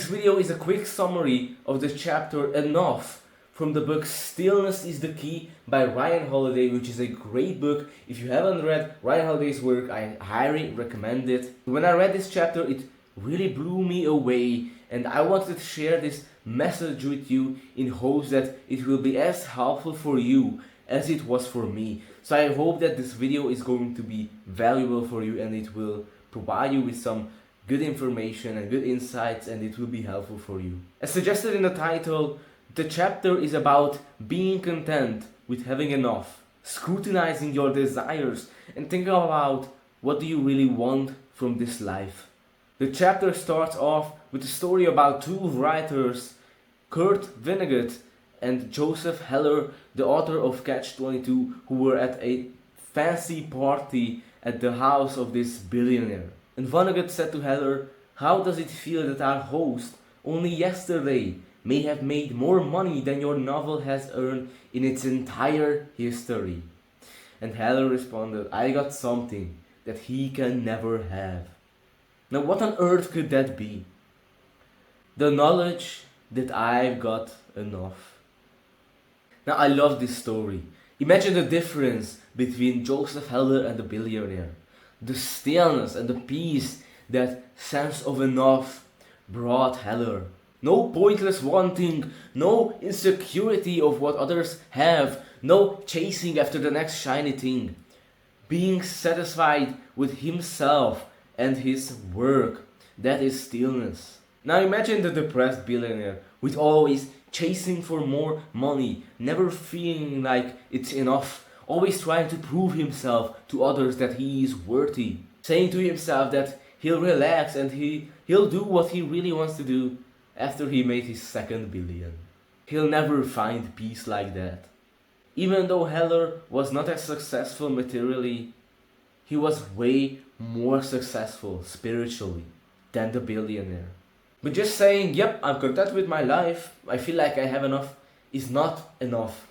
video is a quick summary of the chapter Enough from the book Stillness Is The Key by Ryan Holiday, which is a great book. If you haven't read Ryan Holiday's work, I highly recommend it. When I read this chapter, it really blew me away, and I wanted to share this message with you in hopes that it will be as helpful for you as it was for me. So I hope that this video is going to be valuable for you, and it will provide you with some good information and good insights, and it will be helpful for you. As suggested in the title, the chapter is about being content with having enough, scrutinizing your desires, and thinking about what do you really want from this life. The chapter starts off with a story about two writers, Kurt Vonnegut and Joseph Heller, the author of Catch-22, who were at a fancy party at the house of this billionaire. And Vonnegut said to Heller, "How does it feel that our host only yesterday may have made more money than your novel has earned in its entire history?" And Heller responded, "I got something that he can never have." Now what on earth could that be? The knowledge that I've got enough. Now I love this story. Imagine the difference between Joseph Heller and the billionaire. The stillness and the peace that sense of enough brought Heller. No pointless wanting, no insecurity of what others have, no chasing after the next shiny thing. Being satisfied with himself and his work, that is stillness. Now imagine the depressed billionaire with always chasing for more money, never feeling like it's enough, always trying to prove himself to others that he is worthy, saying to himself that he'll relax and he'll do what he really wants to do after he made his second billion. He'll never find peace like that. Even though Heller was not as successful materially, he was way more successful spiritually than the billionaire. But just saying, "Yep, I'm content with my life, I feel like I have enough," is not enough.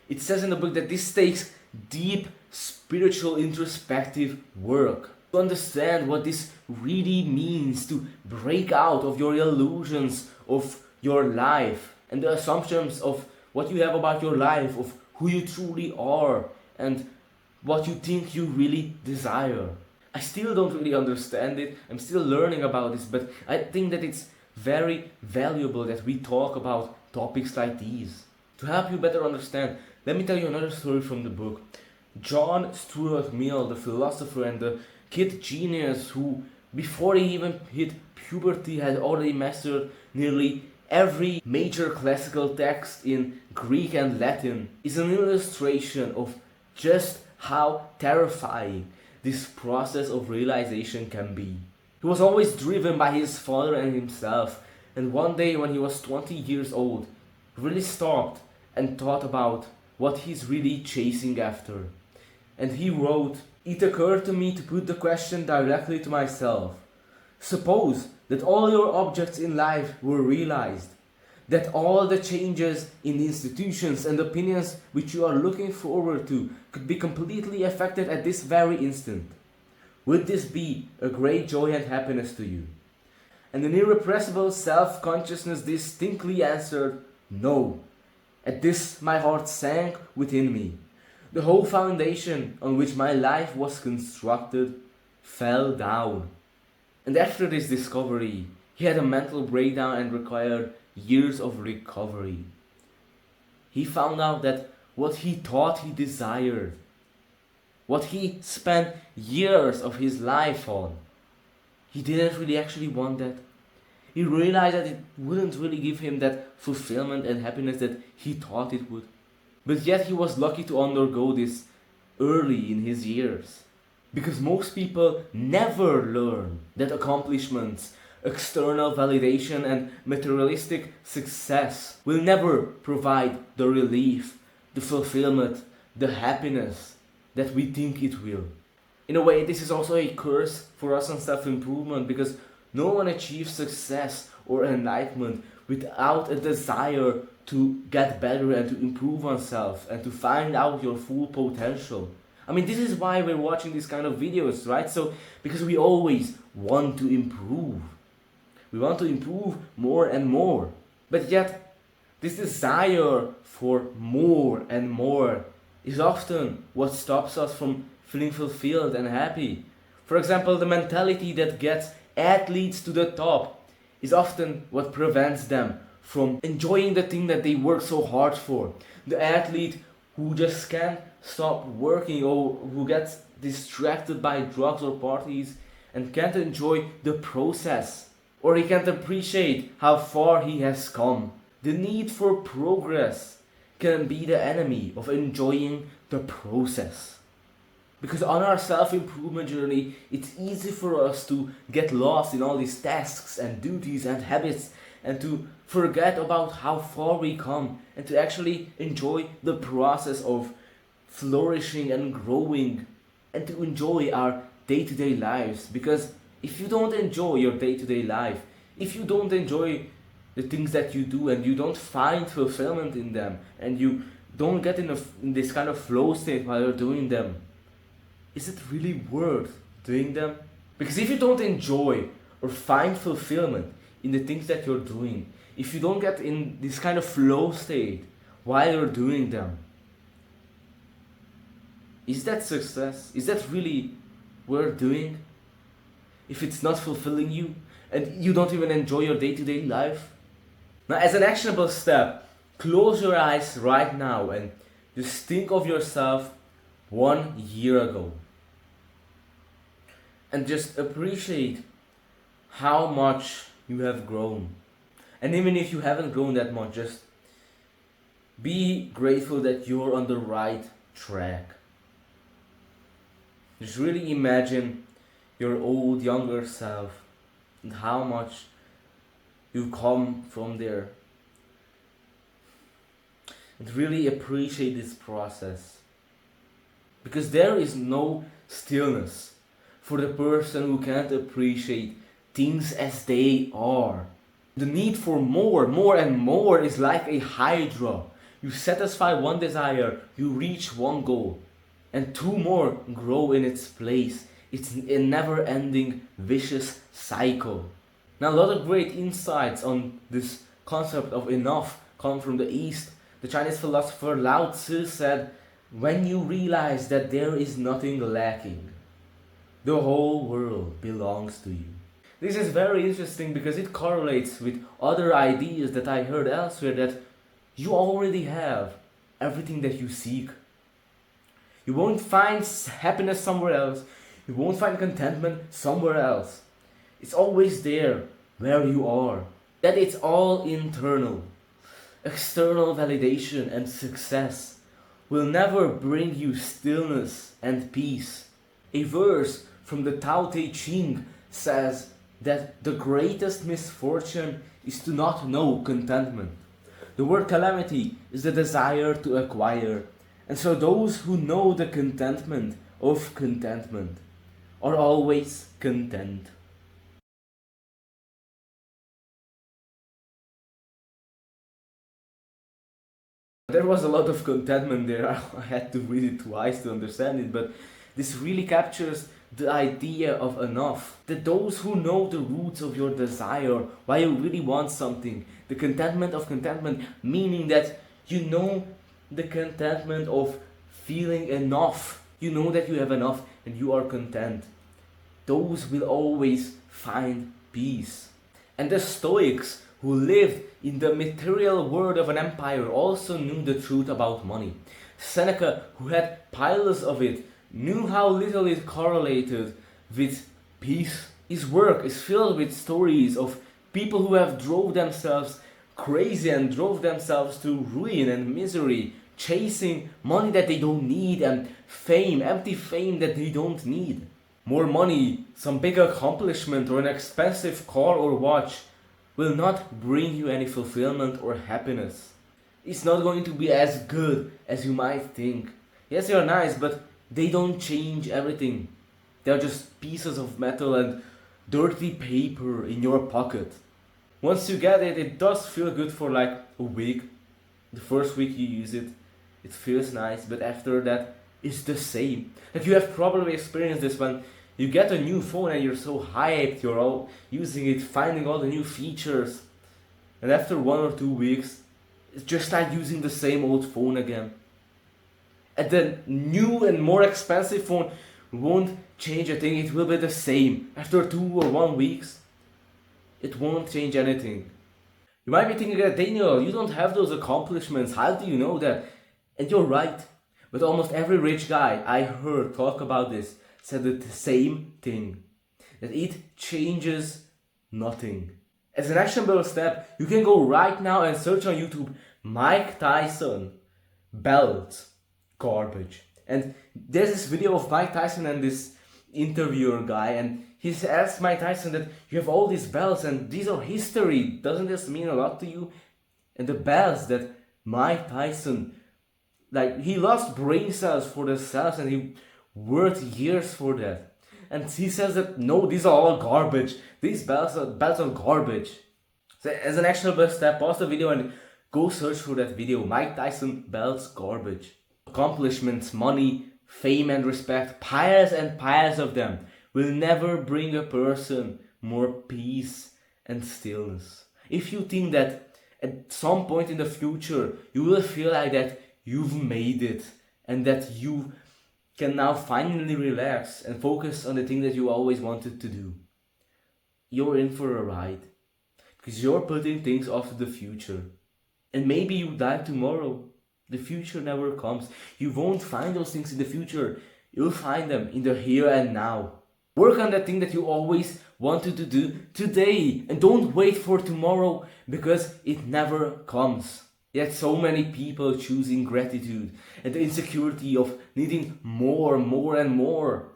It says in the book that this takes deep spiritual introspective work to understand what this really means, to break out of your illusions of your life and the assumptions of what you have about your life, of who you truly are and what you think you really desire. I still don't really understand it, I'm still learning about this, but I think that it's very valuable that we talk about topics like these. To help you better understand, let me tell you another story from the book. John Stuart Mill, the philosopher and the kid genius who, before he even hit puberty, had already mastered nearly every major classical text in Greek and Latin, is an illustration of just how terrifying this process of realization can be. He was always driven by his father and himself, and one day when he was 20 years old, really stopped and thought about what he's really chasing after. And he wrote, "It occurred to me to put the question directly to myself. Suppose that all your objects in life were realized, that all the changes in the institutions and opinions which you are looking forward to could be completely affected at this very instant. Would this be a great joy and happiness to you?" And an irrepressible self-consciousness distinctly answered, "No." At this my heart sank within me. The whole foundation on which my life was constructed fell down. And after this discovery, he had a mental breakdown and required years of recovery. He found out that what he thought he desired, what he spent years of his life on, he didn't really actually want that. He realized that it wouldn't really give him that fulfillment and happiness that he thought it would. But yet he was lucky to undergo this early in his years. Because most people never learn that accomplishments, external validation and materialistic success will never provide the relief, the fulfillment, the happiness that we think it will. In a way, this is also a curse for us on self-improvement, because no one achieves success or enlightenment without a desire to get better and to improve oneself and to find out your full potential. I mean, this is why we're watching these kind of videos, right? So, because we always want to improve. We want to improve more and more. But yet, this desire for more and more is often what stops us from feeling fulfilled and happy. For example, the mentality that gets athletes to the top is often what prevents them from enjoying the thing that they work so hard for. The athlete who just can't stop working, or who gets distracted by drugs or parties and can't enjoy the process, or he can't appreciate how far he has come. The need for progress can be the enemy of enjoying the process. Because on our self-improvement journey, it's easy for us to get lost in all these tasks and duties and habits, and to forget about how far we come, and to actually enjoy the process of flourishing and growing, and to enjoy our day-to-day lives. Because if you don't enjoy your day-to-day life, if you don't enjoy the things that you do, and you don't find fulfillment in them, and you don't get in this kind of flow state while you're doing them, is it really worth doing them? Because if you don't enjoy or find fulfillment in the things that you're doing, if you don't get in this kind of flow state while you're doing them, is that success? Is that really worth doing? If it's not fulfilling you and you don't even enjoy your day-to-day life? Now, as an actionable step, close your eyes right now and just think of yourself 1 year ago. And just appreciate how much you have grown. And even if you haven't grown that much, just be grateful that you're on the right track. Just really imagine your old, younger self and how much you've come from there. And really appreciate this process. Because there is no stillness for the person who can't appreciate things as they are. The need for more and more is like a hydra. You satisfy one desire, you reach one goal, and two more grow in its place. It's a never-ending vicious cycle. Now, a lot of great insights on this concept of enough come from the East. The Chinese philosopher Lao Tzu said, "When you realize that there is nothing lacking, the whole world belongs to you." This is very interesting because it correlates with other ideas that I heard elsewhere, that you already have everything that you seek. You won't find happiness somewhere else. You won't find contentment somewhere else. It's always there where you are. That it's all internal. External validation and success will never bring you stillness and peace. A verse from the Tao Te Ching says that the greatest misfortune is to not know contentment. The word calamity is the desire to acquire, and so those who know the contentment of contentment are always content. There was a lot of contentment there. I had to read it twice to understand it, but this really captures the idea of enough. That those who know the roots of your desire, why you really want something, the contentment of contentment, meaning that you know the contentment of feeling enough. You know that you have enough and you are content. Those will always find peace. And the Stoics, who lived in the material world of an empire, also knew the truth about money. Seneca, who had piles of it, knew how little it correlated with peace. His work is filled with stories of people who have drove themselves crazy and drove themselves to ruin and misery, chasing money that they don't need and fame, empty fame that they don't need. More money, some big accomplishment, or an expensive car or watch will not bring you any fulfillment or happiness. It's not going to be as good as you might think. Yes, they are nice, but they don't change everything. They are just pieces of metal and dirty paper in your pocket. Once you get it, it does feel good for like a week. The first week you use it, it feels nice, but after that, it's the same. Like, you have probably experienced this when You get a new phone and you're so hyped, you're all using it, finding all the new features. And after 1 or 2 weeks, it's just like using the same old phone again. And the new and more expensive phone won't change a thing, it will be the same. After 2 or 1 weeks, it won't change anything. You might be thinking that, Daniel, you don't have those accomplishments, how do you know that? And you're right, but almost every rich guy I heard talk about this said the same thing, that it changes nothing. As an actionable step, you can go right now and search on YouTube Mike Tyson belt garbage. And there's this video of Mike Tyson and this interviewer guy, and he asked Mike Tyson that you have all these belts and these are history, doesn't this mean a lot to you? And the belts that Mike Tyson, like, he lost brain cells for the cells and he worked years for that. And he says that no, these are all garbage, these belts are garbage. So as an actionable step, pause the video and go search for that video, Mike Tyson belts garbage. Accomplishments, money, fame and respect, piles and piles of them, will never bring a person more peace and stillness. If you think that at some point in the future you will feel like that you've made it and that you can now finally relax and focus on the thing that you always wanted to do, you're in for a ride. Because you're putting things off to the future. And maybe you die tomorrow. The future never comes. You won't find those things in the future. You'll find them in the here and now. Work on that thing that you always wanted to do today. And don't wait for tomorrow, because it never comes. Yet so many people choosing gratitude and the insecurity of needing more and more.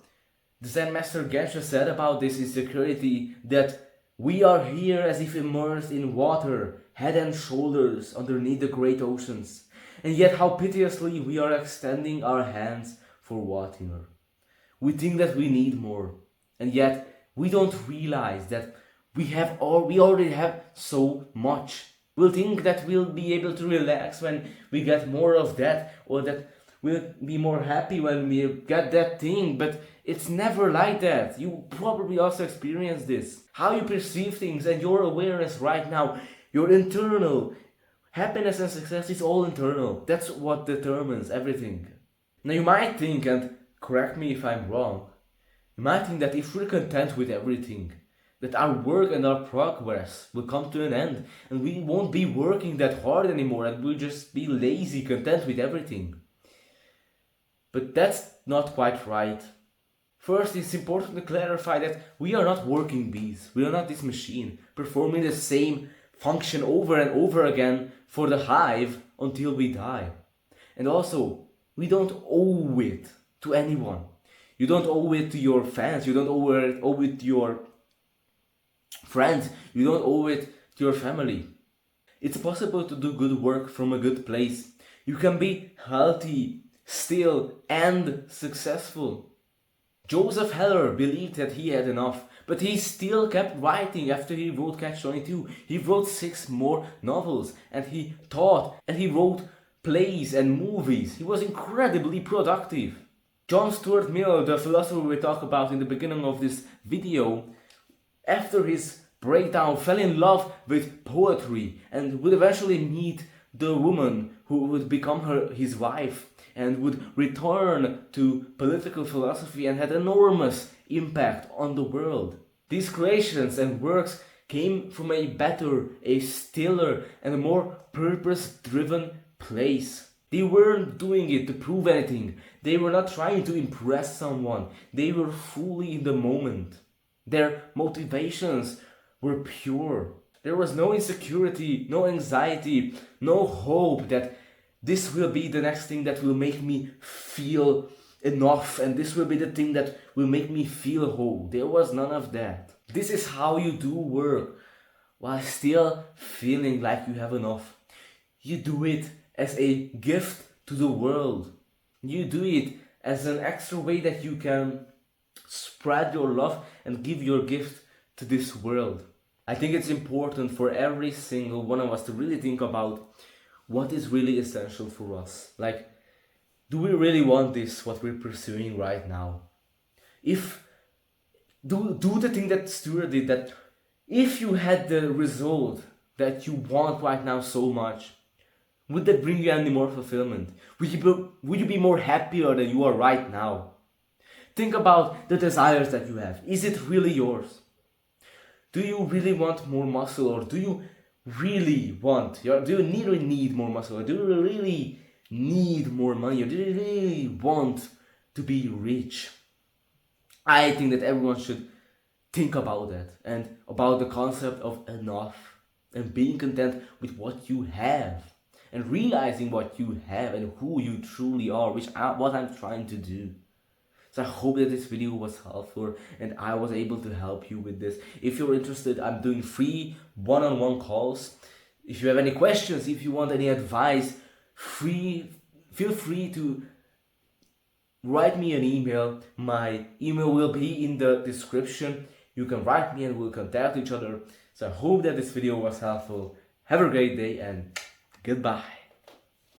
The Zen Master Geshe said about this insecurity that we are here as if immersed in water, head and shoulders underneath the great oceans. And yet how piteously we are extending our hands for water. We think that we need more, and yet we don't realize that we already have so much. We'll think that we'll be able to relax when we get more of that, or that we'll be more happy when we get that thing, but it's never like that. You probably also experience this. How you perceive things and your awareness right now, your internal happiness and success is all internal. That's what determines everything. Now you might think, and correct me if I'm wrong, you might think that if we're content with everything, that our work and our progress will come to an end and we won't be working that hard anymore and we'll just be lazy, content with everything. But that's not quite right. First, it's important to clarify that we are not working bees. We are not this machine performing the same function over and over again for the hive until we die. And also, we don't owe it to anyone. You don't owe it to your fans. You don't owe it to your friends. You don't owe it to your family. It's possible to do good work from a good place. You can be healthy, still, and successful. Joseph Heller believed that he had enough, but he still kept writing after he wrote Catch-22. He wrote 6 more novels, and he taught, and he wrote plays and movies. He was incredibly productive. John Stuart Mill, the philosopher we talked about in the beginning of this video, after his breakdown fell in love with poetry and would eventually meet the woman who would become his wife, and would return to political philosophy and had enormous impact on the world. These creations and works came from a better, a stiller, and a more purpose-driven place. They weren't doing it to prove anything. They were not trying to impress someone. They were fully in the moment. Their motivations were pure. There was no insecurity, no anxiety, no hope that this will be the next thing that will make me feel enough, and this will be the thing that will make me feel whole. There was none of that. This is how you do work while still feeling like you have enough. You do it as a gift to the world. You do it as an extra way that you can spread your love and give your gift to this world. I think it's important for every single one of us to really think about what is really essential for us. Like, do we really want this, what we're pursuing right now? If do the thing that Stuart did, that if you had the result that you want right now so much, would that bring you any more fulfillment? Would you be more happier than you are right now? Think about the desires that you have. Is it really yours? Do you really want more muscle, or do you really need more muscle, or do you really need more money, or do you really want to be rich? I think that everyone should think about that, and about the concept of enough, and being content with what you have, and realizing what you have and who you truly are, what I'm trying to do. So I hope that this video was helpful and I was able to help you with this. If you're interested, I'm doing free one-on-one calls. If you have any questions, if you want any advice, feel free to write me an email. My email will be in the description. You can write me and we'll contact each other. So I hope that this video was helpful. Have a great day and goodbye.